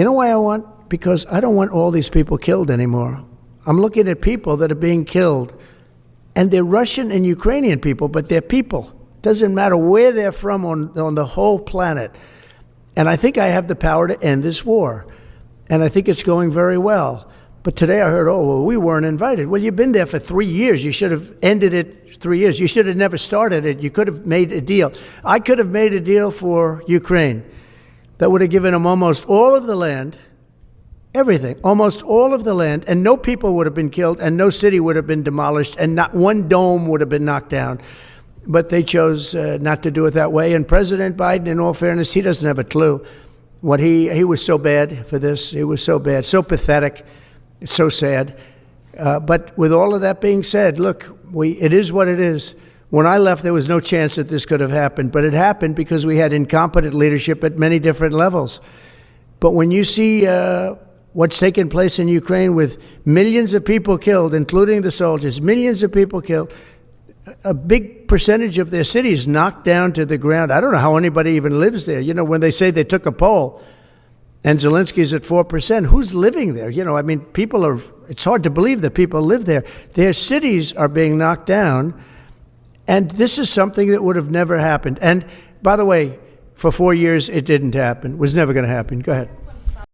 You know why I want? Because I don't want all these people killed anymore. I'm looking at people that are being killed, and they're Russian and Ukrainian people, but they're people. Doesn't matter where they're from on the whole planet. And I think I have the power to end this war. And I think it's going very well. But today I heard, oh, well, we weren't invited. Well, you've been there for 3 years. You should have ended it 3 years. You should have never started it. You could have made a deal. I could have made a deal for Ukraine that would have given them almost all of the land, everything, almost all of the land, and no people would have been killed, and no city would have been demolished, and not one dome would have been knocked down. But they chose not to do it that way. And President Biden, in all fairness, he doesn't have a clue. What he was so bad for this. He was so bad, so pathetic, so sad. But with all of that being said, look, it is what it is. When I left, there was no chance that this could have happened. But it happened because we had incompetent leadership at many different levels. But when you see what's taken place in Ukraine with millions of people killed, including the soldiers, millions of people killed, a big percentage of their cities knocked down to the ground. I don't know how anybody even lives there. You know, when they say they took a poll and Zelensky's at 4%, who's living there? You know, I mean, it's hard to believe that people live there. Their cities are being knocked down. And this is something that would have never happened. And by the way, for 4 years, it didn't happen. It was never going to happen. Go ahead.